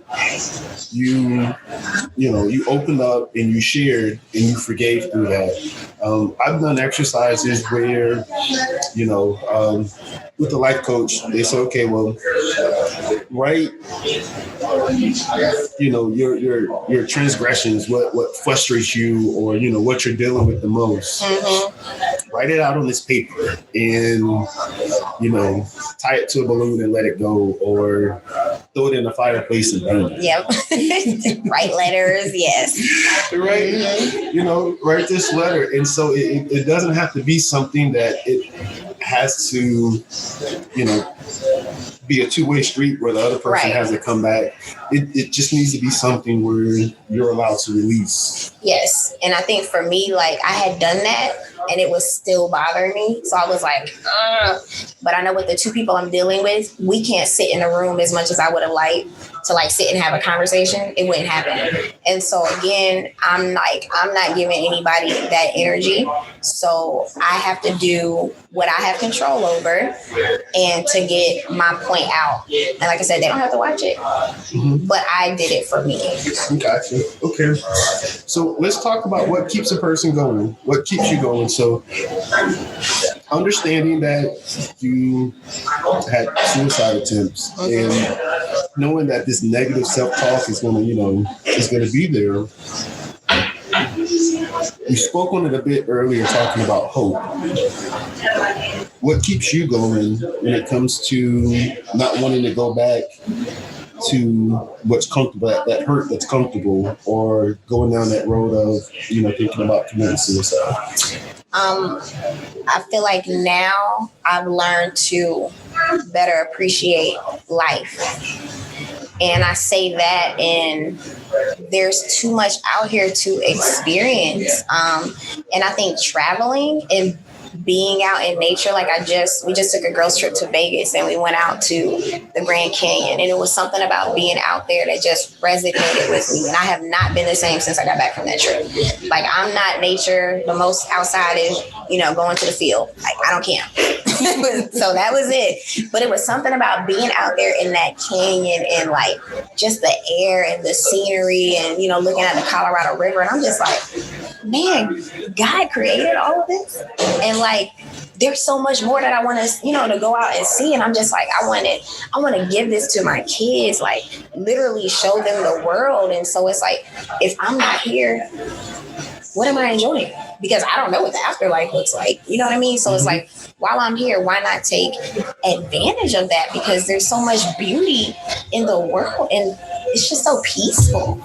you opened up and you shared and you forgave through that. I've done exercises where, with the life coach, they say, okay, well, right, your transgressions, what frustrates you, or what you're dealing with the most. Mm-hmm. Write it out on this paper and tie it to a balloon and let it go, or throw it in the fireplace and burn it. Yep. Write letters, yes. Right. Mm-hmm. Write this letter. And so it doesn't have to be something that it has to, be a two-way street where the other person has to come back. It just needs to be something where you're allowed to release. Yes. And I think for me, I had done that and it was still bothering me. So I was like, but I know with the two people I'm dealing with, we can't sit in a room as much as I would have liked to sit and have a conversation. It wouldn't happen. And so again, I'm not giving anybody that energy. So I have to do what I have control over and to get my point out. And like I said, they don't have to watch it, but I did it for me. Gotcha. Okay. So let's talk about what keeps a person going. What keeps you going? So understanding that you had suicide attempts and knowing that this negative self-talk is going to be there. You spoke on it a bit earlier, talking about hope. What keeps you going when it comes to not wanting to go back to what's comfortable, that hurt that's comfortable, or going down that road of, thinking about committing suicide? I feel like now I've learned to better appreciate life. And I say that, and there's too much out here to experience. And I think traveling and being out in nature, we just took a girls trip to Vegas and we went out to the Grand Canyon, and it was something about being out there that just resonated with me. And I have not been the same since I got back from that trip. I'm not nature. The most outside is, going to the field. I don't camp. So that was it. But it was something about being out there in that canyon and just the air and the scenery and, looking at the Colorado River. And I'm just like, man, God created all of this. And there's so much more that I want to, to go out and see. And I'm just like, I want to give this to my kids, literally show them the world. And so it's if I'm not here, what am I enjoying? Because I don't know what the afterlife looks like. You know what I mean? So it's while I'm here, why not take advantage of that? Because there's so much beauty in the world and it's just so peaceful.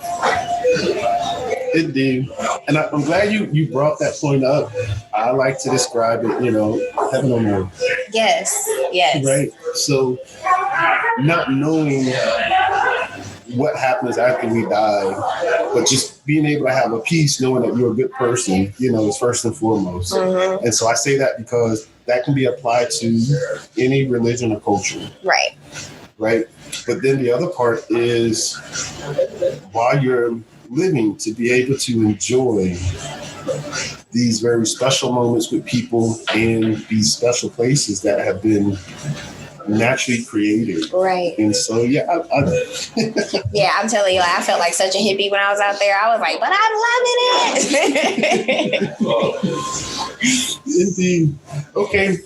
Indeed. And I'm glad you brought that point up. I like to describe it, heaven on earth. Yes. Right? So not knowing what happens after we die, but just being able to have a peace knowing that you're a good person, is first and foremost. Mm-hmm. And so I say that because that can be applied to any religion or culture. Right. But then the other part is while you're living, to be able to enjoy these very special moments with people in these special places that have been naturally created. Right. And so, yeah, yeah, I'm telling you, I felt like such a hippie when I was out there. I was like, but I'm loving it. Indeed. Okay.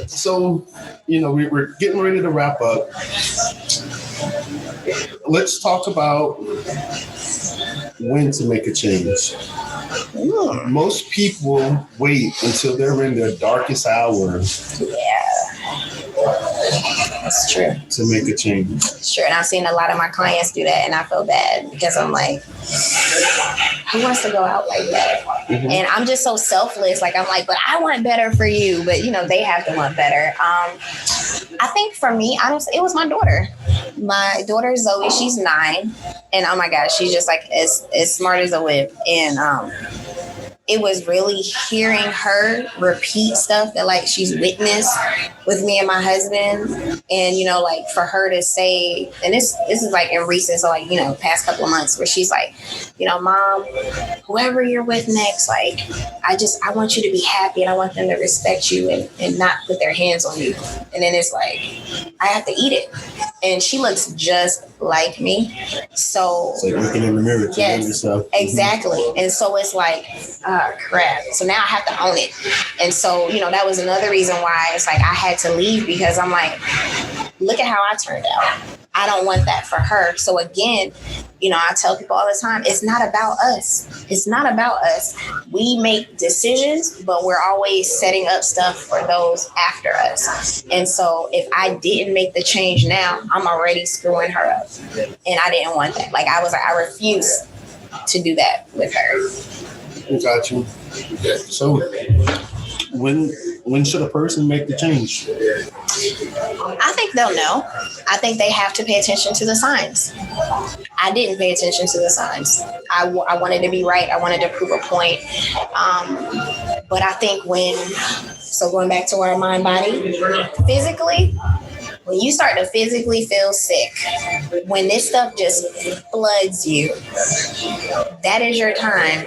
So, we're getting ready to wrap up. Let's talk about when to make a change. Most people wait until they're in their darkest hour. Yeah. That's true. To make a change. It's true. And I've seen a lot of my clients do that, and I feel bad because I'm like, who wants to go out like that? Mm-hmm. And I'm just so selfless. Like, I'm like, but I want better for you. But, they have to want better. I think for me, it was my daughter. My daughter, Zoe, she's 9. And oh my gosh, she's just like as smart as a whip. And it was really hearing her repeat stuff that like she's witnessed with me and my husband. And, like for her to say, and this is like in recent, so like, past couple of months where she's like, Mom, whoever you're with next, like, I want you to be happy and I want them to respect you and not put their hands on you. And then it's like, I have to eat it. And she looks just like me. So it's like looking in the mirror to yourself. Exactly. And so it's like, crap. So now I have to own it. And so, that was another reason why it's like I had to leave, because I'm like, look at how I turned out. I don't want that for her. So again, I tell people all the time, it's not about us. It's not about us. We make decisions, but we're always setting up stuff for those after us. And so if I didn't make the change now, I'm already screwing her up. And I didn't want that. Like, I refuse to do that with her. Got you. So when should a person make the change? I think they'll know. I think they have to pay attention to the signs. I didn't pay attention to the signs. I wanted to be right. I wanted to prove a point. But I think going back to our mind, body, physically, when you start to physically feel sick, when this stuff just floods you, that is your time.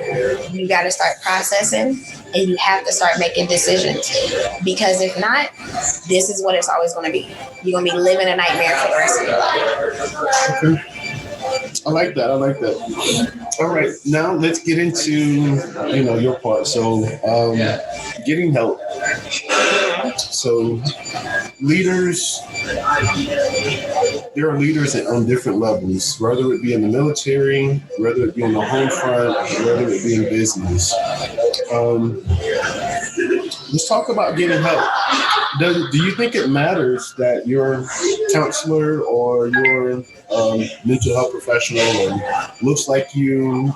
You got to start processing and you have to start making decisions. Because if not, this is what it's always going to be. You're going to be living a nightmare for the rest of your life. Okay. I like that. All right. Now let's get into, your part. So getting help. So leaders, there are leaders on different levels, whether it be in the military, whether it be on the home front, whether it be in business. Let's talk about getting help. Do you think it matters that your counselor or your mental health professional looks like you,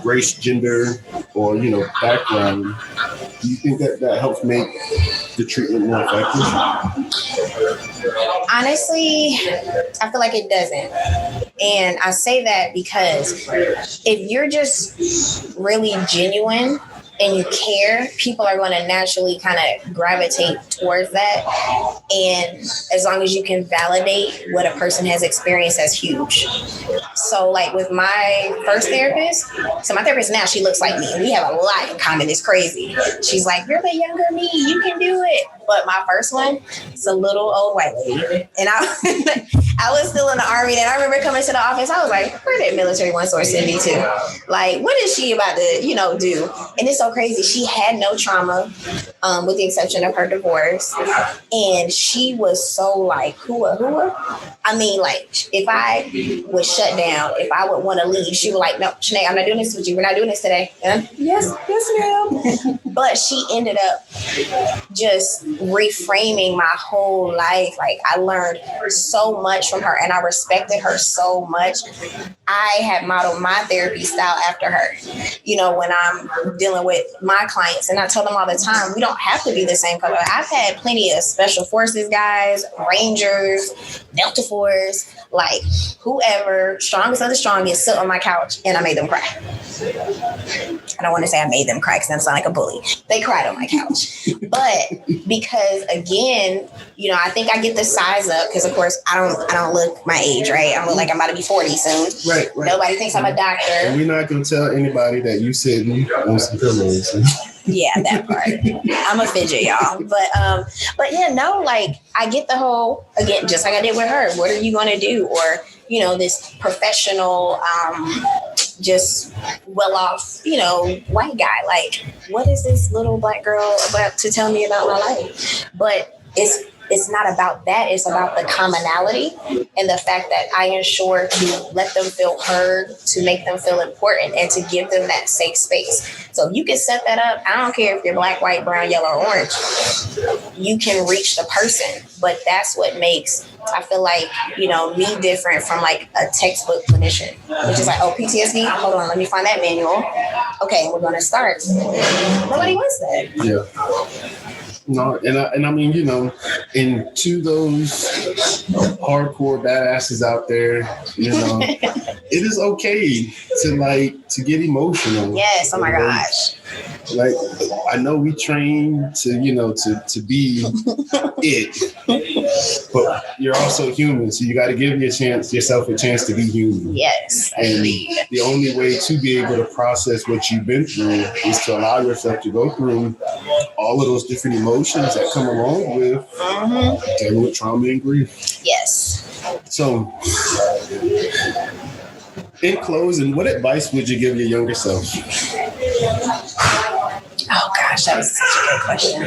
race, gender, or background? Do you think that helps make the treatment more effective? Honestly, I feel like it doesn't. And I say that because if you're just really genuine and you care, people are going to naturally kind of gravitate towards that. And as long as you can validate what a person has experienced, that's huge. So like with my first therapist, so my therapist now, she looks like me. We have a lot in common. It's crazy. She's like, you're the younger me. You can do it. But my first one, it's a little old white lady. And I was still in the Army. And I remember coming to the office. I was like, where did military one source send me to? Like, what is she about to, do? And it's so crazy. She had no trauma, with the exception of her divorce. And she was so like, hua. I mean, like, if I was shut down, if I would want to leave, she would like, no, Shanae, I'm not doing this with you. We're not doing this today. And yes, ma'am. But she ended up just reframing my whole life. Like, I learned so much from her and I respected her so much. I had modeled my therapy style after her, when I'm dealing with my clients. And I tell them all the time, we don't have to be the same color. I've had plenty of special forces guys, Rangers, Delta Force, like whoever, strongest of the strongest, sit on my couch and I made them cry. I don't want to say I made them cry because that sounds like a bully. They cried on my couch. But because again, I think I get the size up because of course I don't look my age, right? I look like I'm about to be 40 soon. Right. Nobody thinks I'm a doctor. And we're not going to tell anybody that you sitting on some pillows. Yeah, that part. I'm a fidget, y'all. But yeah, no, like I get the whole, again, just like I did with her. What are you going to do? Or, this professional, just well-off, white guy. Like, what is this little black girl about to tell me about my life? But it's not about that. It's about the commonality and the fact that I ensure to let them feel heard, to make them feel important, and to give them that safe space. So if you can set that up, I don't care if you're black, white, brown, yellow, or orange, you can reach the person. But that's what makes, I feel like, me different from like a textbook clinician, which is like, oh, PTSD, hold on, let me find that manual. Okay, we're going to start. Nobody wants that. Yeah. No, and I mean, and to those hardcore badasses out there, it is okay to get emotional. Yes. Oh my gosh. Like, I know we train to be it, but you're also human, so you got to give yourself a chance to be human. Yes. And the only way to be able to process what you've been through is to allow yourself to go through all of those different emotions that come along with dealing with trauma and grief. Yes. So, in closing, what advice would you give your younger self? Oh gosh, that was such a good question.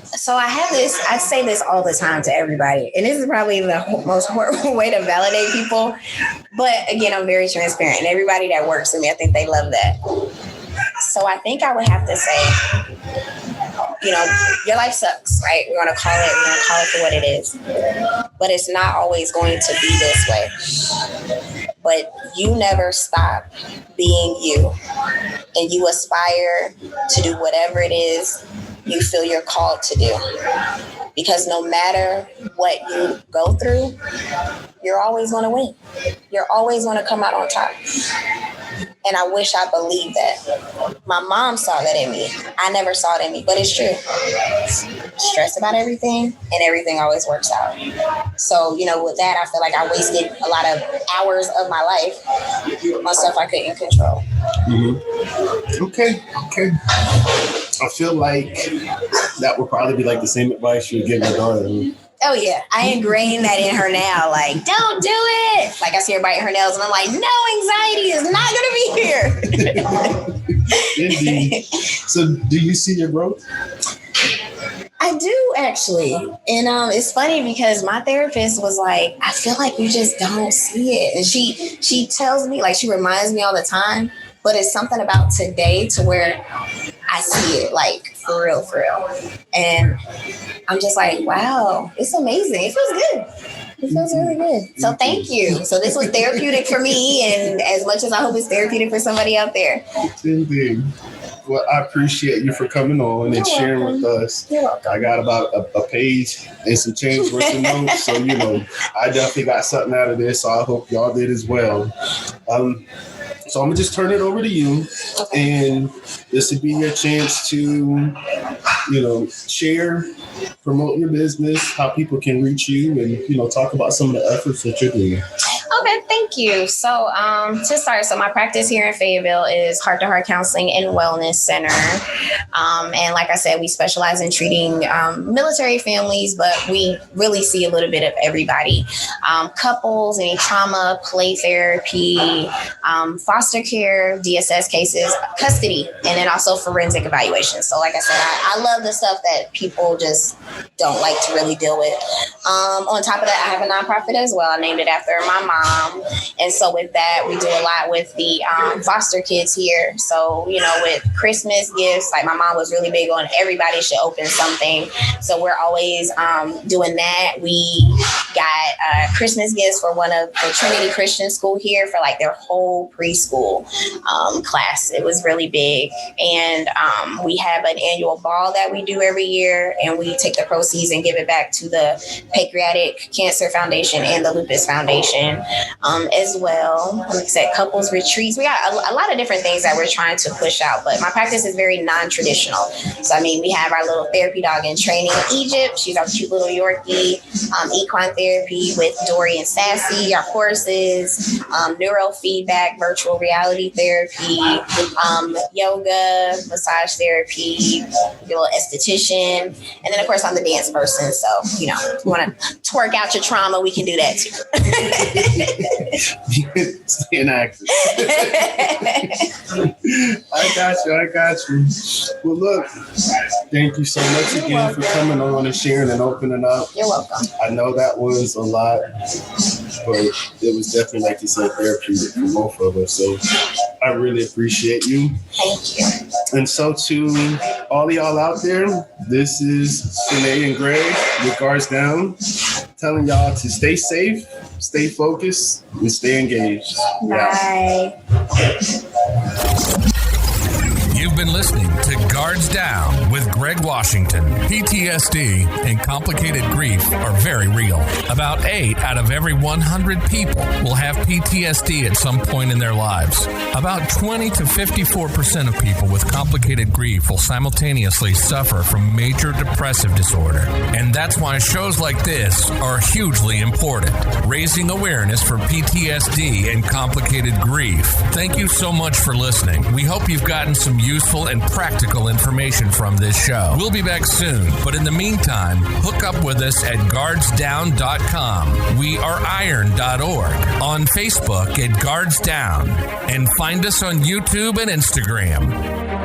So I say this all the time to everybody, and this is probably the most horrible way to validate people. But again, I'm very transparent, and everybody that works with me, I think they love that. So I think I would have to say, your life sucks, right? We're going to call it for what it is. But it's not always going to be this way. But you never stop being you. And you aspire to do whatever it is you feel you're called to do. Because no matter what you go through, you're always going to win. You're always going to come out on top. And I wish I believed that. My mom saw that in me. I never saw it in me, but it's true. Stress about everything, and everything always works out. So, with that, I feel like I wasted a lot of hours of my life on stuff I couldn't control. Mm-hmm. Okay. I feel like that would probably be like the same advice you would give your daughter. Oh, yeah. I ingrain that in her now. Like, don't do it. Like, I see her biting her nails, and I'm like, no, anxiety is not going to be here. Indeed. So, do you see your growth? I do, actually. And it's funny because my therapist was like, I feel like you just don't see it. And she tells me, like, she reminds me all the time, but it's something about today to where I see it, like, for real. And I'm just like, wow, it's amazing. It feels good. It feels really good. So thank you. So this was therapeutic for me, and as much as I hope it's therapeutic for somebody out there. Indeed. Well, I appreciate you for coming on and sharing with us. You're welcome. I got about a page and some change worth of notes. So, I definitely got something out of this. So I hope y'all did as well. So I'm going to just turn it over to you. And this would be your chance to, share, promote your business, how people can reach you, and, talk about some of the efforts that you're doing. Okay, thank you. So to start, my practice here in Fayetteville is Heart to Heart Counseling and Wellness Center. And like I said, we specialize in treating military families, but we really see a little bit of everybody. Couples, any trauma, play therapy, foster care, DSS cases, custody, and then also forensic evaluation. So like I said, I love the stuff that people just don't like to really deal with. On top of that, I have a nonprofit as well. I named it after my mom. And so with that, we do a lot with the foster kids here. So, with Christmas gifts, like my mom was really big on everybody should open something. So we're always doing that. We got Christmas gifts for one of the Trinity Christian School here for like their whole preschool class. It was really big. And we have an annual ball that we do every year, and we take the proceeds and give it back to the Pancreatic Cancer Foundation and the Lupus Foundation. as well. Like I said, couples retreats. We got a lot of different things that we're trying to push out, but my practice is very non-traditional. So, I mean, we have our little therapy dog in training in Egypt. She's our cute little Yorkie. Equine therapy with Dory and Sassy, our horses, neurofeedback, virtual reality therapy, yoga, massage therapy, a little esthetician. And then, of course, I'm the dance person. So, you know, if you want to twerk out your trauma, we can do that too. Stay an actor. I got you. Well, look, thank you so much again for coming on and sharing and opening up. You're welcome. I know that was a lot, but it was definitely, like you said, therapeutic for both of us. So I really appreciate you. Thank you. And so to all of y'all out there, this is Shanae and Greg with Guards Down, telling y'all to stay safe, stay focused, and stay engaged. Bye. You've been listening to Guards Down with Greg Washington. PTSD and complicated grief are very real. About 8 out of every 100 people will have PTSD at some point in their lives. About 20 to 54% of people with complicated grief will simultaneously suffer from major depressive disorder. And that's why shows like this are hugely important. Raising awareness for PTSD and complicated grief. Thank you so much for listening. We hope you've gotten some useful and practical information from this show. We'll be back soon, but in the meantime, hook up with us at guardsdown.com. weareiron.org, on Facebook at Guards Down, and find us on YouTube and Instagram.